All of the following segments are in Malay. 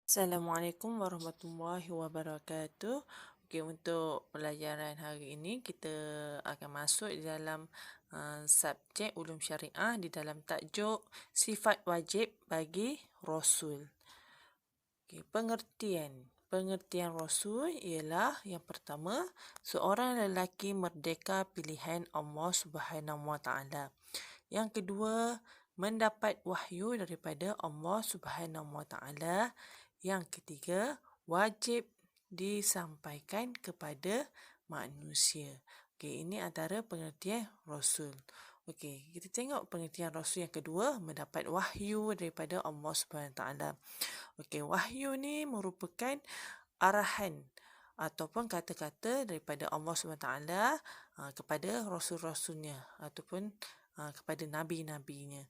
Assalamualaikum warahmatullahi wabarakatuh. Okey, untuk pelajaran hari ini kita akan masuk di dalam subjek ulum syariah di dalam tajuk sifat wajib bagi Rasul. Okey, pengertian. Pengertian Rasul ialah yang pertama, seorang lelaki merdeka pilihan Allah Subhanahu Wa Taala. Yang kedua, mendapat wahyu daripada Allah Subhanahu Wa Taala. Yang ketiga, wajib disampaikan kepada manusia. Okey, ini antara pengertian Rasul. Okey, kita tengok pengertian Rasul yang kedua, mendapat wahyu daripada Allah Subhanahu Wa Taala. Okey, wahyu ni merupakan arahan ataupun kata-kata daripada Allah Subhanahu Wa Taala kepada rasul-rasulnya ataupun kepada nabi-nabinya.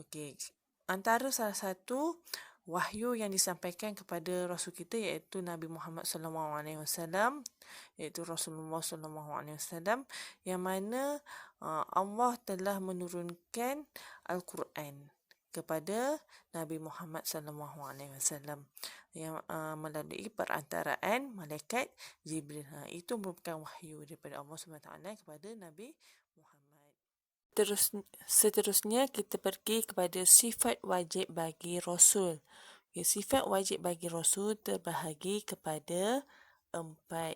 Okey, antara salah satu wahyu yang disampaikan kepada rasul kita iaitu Nabi Muhammad sallallahu alaihi wasallam, iaitu Rasulullah sallallahu alaihi wasallam, yang mana Allah telah menurunkan Al-Quran kepada Nabi Muhammad sallallahu alaihi wasallam yang melalui perantaraan malaikat Jibril. Itu merupakan wahyu daripada Allah Subhanahu Wa Taala kepada Nabi Muhammad. Seterusnya kita pergi kepada sifat wajib bagi Rasul. Okay, sifat wajib bagi Rasul terbahagi kepada 4.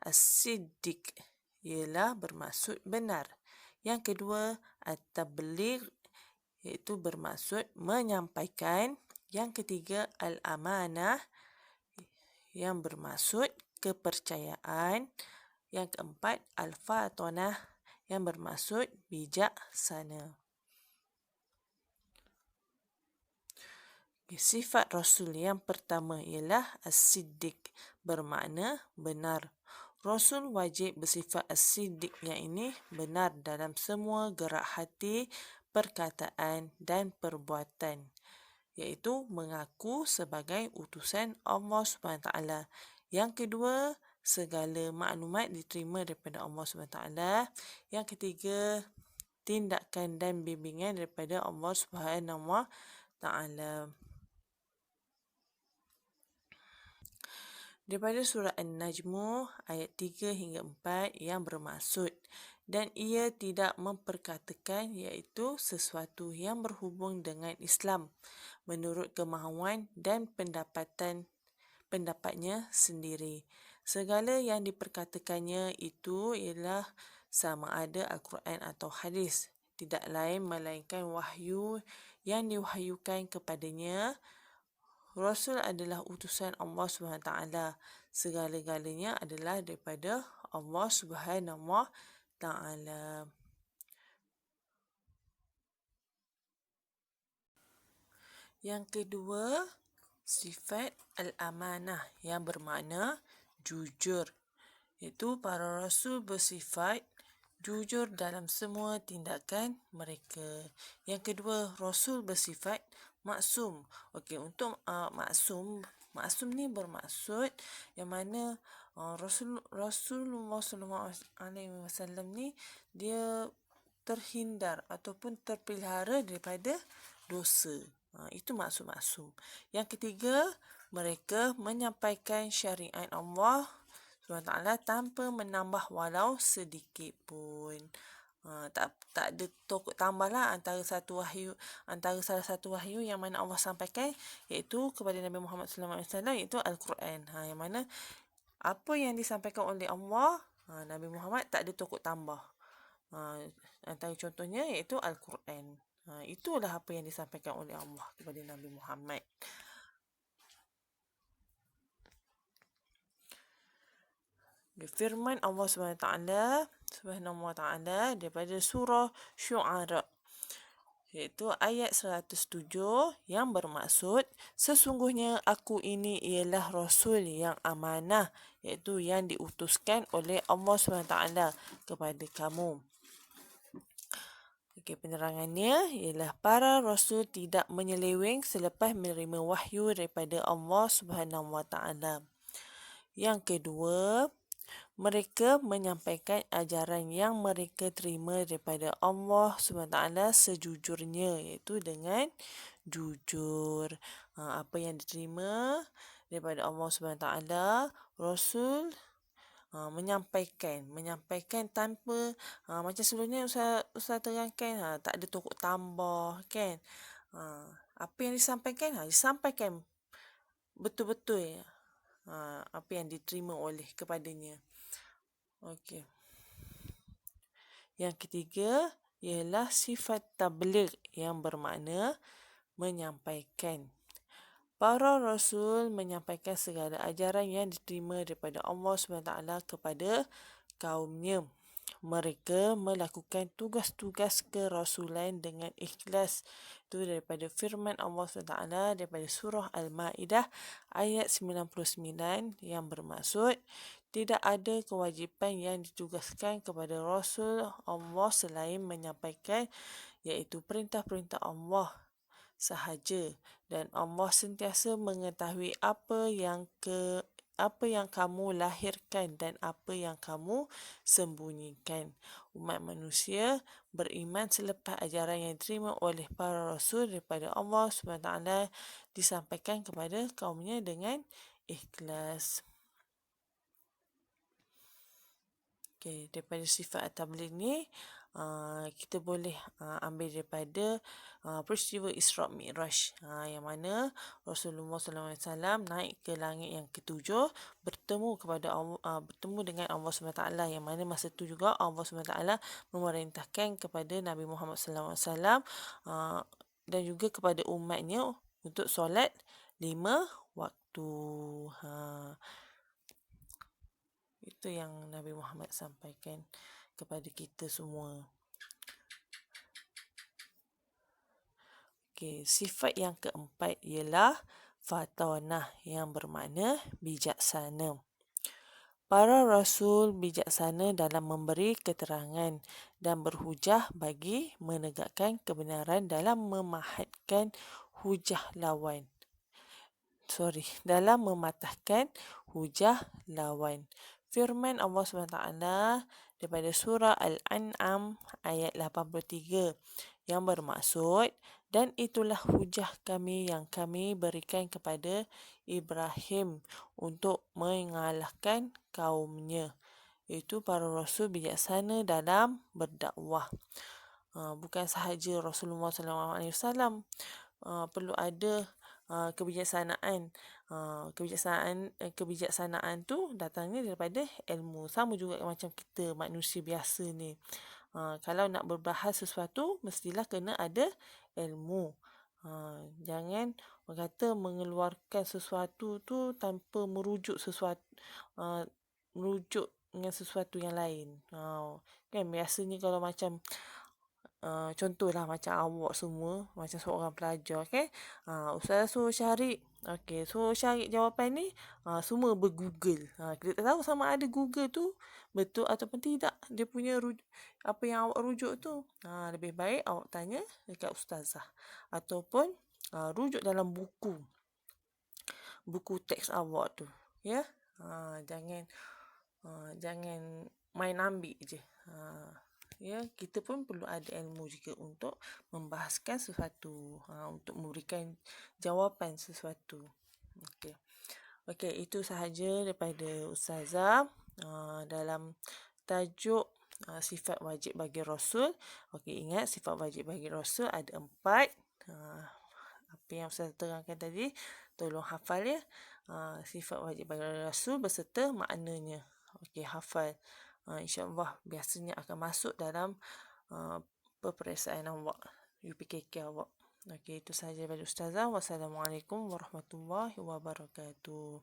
As-siddiq ialah bermaksud benar. Yang kedua, at-tabligh iaitu bermaksud menyampaikan. Yang ketiga, al-amanah yang bermaksud kepercayaan. Yang keempat, al-fatanah yang bermaksud bijaksana. Sifat Rasul yang pertama ialah as-siddiq, bermakna benar. Rasul wajib bersifat as-siddiq, yang ini benar dalam semua gerak hati, perkataan dan perbuatan, iaitu mengaku sebagai utusan Allah Subhanahu Taala. Yang kedua, segala maklumat diterima daripada Allah Subhanahu Taala. Yang ketiga, tindakan dan bimbingan daripada Allah Subhanahu Taala. Daripada surah An-Najmu ayat 3 hingga 4 yang bermaksud, dan ia tidak memperkatakan iaitu sesuatu yang berhubung dengan Islam menurut kemahuan dan pendapatnya sendiri. Segala yang diperkatakannya itu ialah sama ada Al-Quran atau hadis, tidak lain melainkan wahyu yang diwahyukan kepadanya. Rasul adalah utusan Allah SWT. Segala-galanya adalah daripada Allah SWT. Yang kedua, sifat al-amanah yang bermakna jujur. Iaitu para rasul bersifat jujur dalam semua tindakan mereka. Yang kedua, rasul bersifat maksum. Okey, untuk maksum ni bermaksud yang mana Rasulullah SAW ni dia terhindar ataupun terpelihara daripada dosa. Itu maksud maksum. Yang ketiga, mereka menyampaikan syariat Allah SWT tanpa menambah walau sedikit pun. Tak ada tokok tambah lah antara salah satu wahyu yang mana Allah sampaikan iaitu kepada Nabi Muhammad SAW, iaitu Al-Quran. Yang mana apa yang disampaikan oleh Allah, Nabi Muhammad tak ada tokok tambah. Antara contohnya iaitu Al-Quran. Itulah apa yang disampaikan oleh Allah kepada Nabi Muhammad. Firman Allah Subhanahu Wa Taala daripada surah Syu'ara, iaitu ayat 107 yang bermaksud, sesungguhnya aku ini ialah Rasul yang amanah, iaitu yang diutuskan oleh Allah SWT kepada kamu. Okey, penerangannya ialah para Rasul tidak menyeleweng selepas menerima wahyu daripada Allah SWT. Yang kedua, mereka menyampaikan ajaran yang mereka terima daripada Allah SWT sejujurnya, iaitu dengan jujur. apa yang diterima daripada Allah Subhanahu Taala, Rasul menyampaikan tanpa macam sebelumnya Ustaz terangkan, tak ada tokok tambah kan. Apa yang disampaikan betul-betul apa yang diterima oleh kepadanya. Okey. Yang ketiga ialah sifat tabligh yang bermakna menyampaikan. Para Rasul menyampaikan segala ajaran yang diterima daripada Allah SWT kepada kaumnya. Mereka melakukan tugas-tugas kerasulan dengan ikhlas. Itu daripada firman Allah SWT daripada surah Al-Ma'idah ayat 99 yang bermaksud tidak ada kewajipan yang ditugaskan kepada Rasul Allah selain menyampaikan iaitu perintah-perintah Allah sahaja, dan Allah sentiasa mengetahui apa yang kamu lahirkan dan apa yang kamu sembunyikan. Umat manusia beriman selepas ajaran yang diterima oleh para rasul daripada Allah SWT disampaikan kepada kaumnya dengan ikhlas. Okay, daripada sifat at-tabligh ni kita boleh ambil daripada peristiwa Isra' Mi'raj, yang mana Rasulullah SAW naik ke langit yang ketujuh, bertemu dengan Allah SWT, yang mana masa tu juga Allah SWT memerintahkan kepada Nabi Muhammad SAW dan juga kepada umatnya untuk solat 5 waktu. Itu yang Nabi Muhammad sampaikan kepada kita semua. Okey, sifat yang keempat ialah fatanah yang bermakna bijaksana. Para rasul bijaksana dalam memberi keterangan dan berhujah bagi menegakkan kebenaran dalam mematahkan hujah lawan. Firman Allah SWT daripada surah Al-An'am ayat 83 yang bermaksud, dan itulah hujah kami yang kami berikan kepada Ibrahim untuk mengalahkan kaumnya. Iaitu para rasul bijaksana dalam berdakwah. Bukan sahaja Rasulullah SAW, perlu ada kebijaksanaan. Kebijaksanaan tu datangnya daripada ilmu. Sama juga macam kita manusia biasa ni. Kalau nak berbahas sesuatu, mestilah kena ada ilmu. Jangan orang kata mengeluarkan sesuatu tu tanpa merujuk dengan sesuatu yang lain. Kan biasanya kalau macam contohlah macam awak semua, macam seorang pelajar kan, Ustazah suruh cari, suruh cari jawapan ni, semua bergoogle. Kita tak tahu sama ada Google tu betul ataupun tidak dia punya apa yang awak rujuk tu. Lebih baik awak tanya dekat ustazah ataupun rujuk dalam buku teks awak tu, ya. Jangan main ambil je. Ya, kita pun perlu ada ilmu juga untuk membahaskan sesuatu, untuk memberikan jawapan sesuatu. Okey, itu sahaja daripada Ustazah dalam tajuk sifat wajib bagi Rasul. Okey, ingat sifat wajib bagi Rasul ada 4. Apa yang Ustazah terangkan tadi, tolong hafal ya. Sifat wajib bagi Rasul beserta maknanya. Okey, hafal. InsyaAllah biasanya akan masuk dalam peperiksaan awak, UPKK awak. Okey, itu sahaja daripada Ustazah. Wassalamualaikum warahmatullahi wabarakatuh.